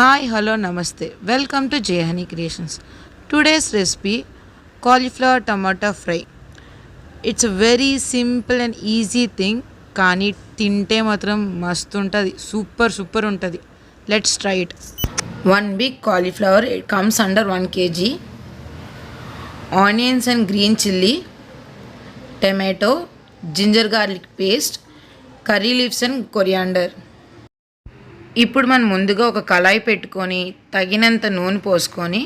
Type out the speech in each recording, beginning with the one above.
Hi, hello, namaste. Welcome to J Honey Creations. Today's recipe cauliflower tomato fry. It's a very simple and easy thing. కానీ తింటే మాత్రం మస్తు ఉంటుంది. Super ఉంటుంది. Let's try it. One big cauliflower, it comes under 1 kg. Onions and green chilli, tomato, ginger garlic paste, curry leaves and coriander. ఇప్పుడు మనం ముందుగా ఒక కళాయి పెట్టుకొని తగినంత నూనె పోసుకొని,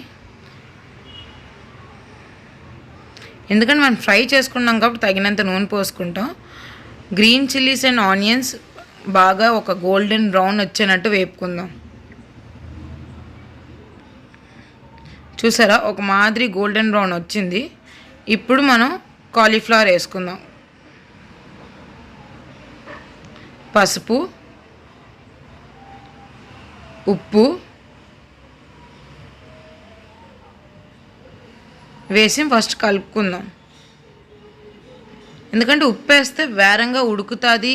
ఎందుకంటే మనం ఫ్రై చేసుకున్నాం కాబట్టి తగినంత నూనె పోసుకుంటాం. గ్రీన్ చిల్లీస్ అండ్ ఆనియన్స్ బాగా ఒక గోల్డెన్ బ్రౌన్ వచ్చేటట్టు వేపుకుందాం. చూసారా, ఒక మాదిరి గోల్డెన్ బ్రౌన్ వచ్చింది. ఇప్పుడు మనం కాలీఫ్లవర్ వేసుకుందాం. పసుపు, ఉప్పు వేసి ఫస్ట్ కలుపుకుందాం. ఎందుకంటే ఉప్పు వేస్తే వేరంగా ఉడుకుతుంది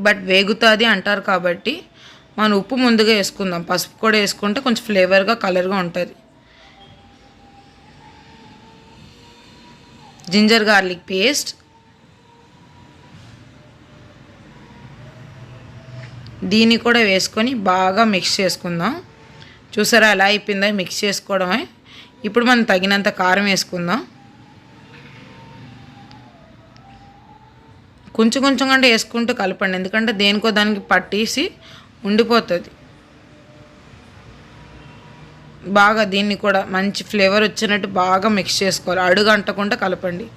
బట్ వేగుతుంది అంటారు కాబట్టి మనం ఉప్పు ముందుగా వేసుకుందాం. పసుపు కూడా వేసుకుంటే కొంచెం ఫ్లేవర్గా కలర్గా ఉంటుంది. జింజర్ గార్లిక్ పేస్ట్, దీన్ని కూడా వేసుకొని బాగా మిక్స్ చేసుకుందాం. చూసారా ఎలా అయిపోయిందో, మిక్స్ చేసుకోవడమే. ఇప్పుడు మనం తగినంత కారం వేసుకుందాం. కొంచెం కొంచెంగా వేసుకుంటూ కలపండి, ఎందుకంటే దేనికో దానికి పట్టేసి ఉండిపోతుంది. బాగా దీన్ని కూడా మంచి ఫ్లేవర్ వచ్చినట్టు బాగా మిక్స్ చేసుకోవాలి. అడుగు అంటకుండా కలపండి.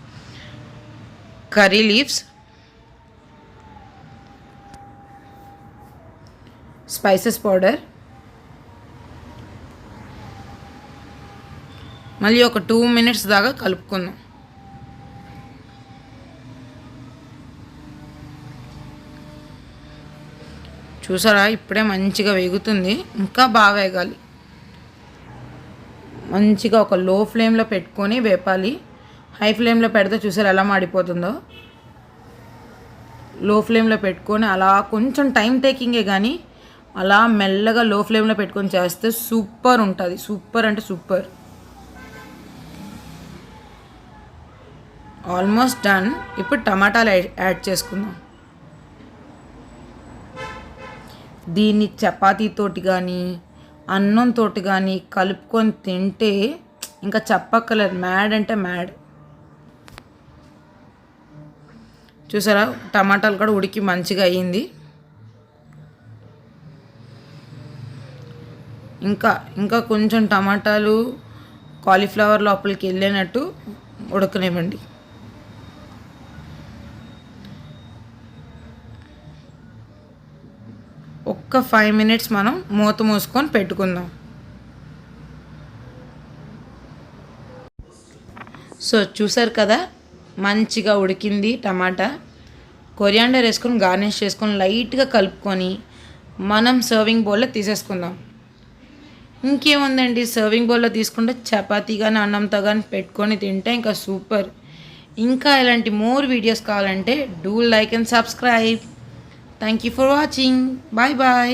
కర్రీ లీవ్స్, స్పైసెస్ పౌడర్, మళ్ళీ ఒక 2 minutes దాకా కలుపుకుందాం. చూసారా ఇప్పుడే మంచిగా వేగుతుంది, ఇంకా బాగా వేగాలి. మంచిగా ఒక లో ఫ్లేమ్లో పెట్టుకొని వేపాలి. హై ఫ్లేమ్లో పెడితే చూసారా ఎలా మాడిపోతుందో. లో ఫ్లేమ్లో పెట్టుకొని అలా కొంచెం టైం టేకింగే, కానీ అలా మెల్లగా లో ఫ్లేమ్లో పెట్టుకొని చేస్తే సూపర్ ఉంటుంది. సూపర్ అంటే సూపర్. Almost done. ఇప్పుడు టమాటాలు యాడ్ చేసుకుందాం. దీన్ని చపాతీతోటి కానీ అన్నంతో కానీ కలుపుకొని తింటే ఇంకా చెప్పక్కర్లేదు, మ్యాడ్ అంటే మ్యాడ్. చూసారా టమాటాలు కూడా ఉడికి మంచిగా అయ్యింది. ఇంకా కొంచెం టమాటాలు కాలీఫ్లవర్ లోపలికి వెళ్ళినట్టు ఉడకనివ్వండి. ఒక్క 5 minutes మనం మూత మూసుకొని పెట్టుకుందాం. సో చూసారు కదా మంచిగా ఉడికింది టమాటా. కొరియాండర్ వేసుకొని గార్నిష్ చేసుకొని లైట్గా కలుపుకొని మనం సర్వింగ్ బౌల్లో తీసేసుకుందాం. ఇంకేముందండి, సర్వింగ్ బౌల్లో తీసుకుంటే చపాతీ కానీ అన్నంతో కానీ పెట్టుకొని తింటే ఇంకా సూపర్. ఇంకా ఇలాంటి మోర్ వీడియోస్ కావాలంటే do like and subscribe. Thank you for watching. Bye bye.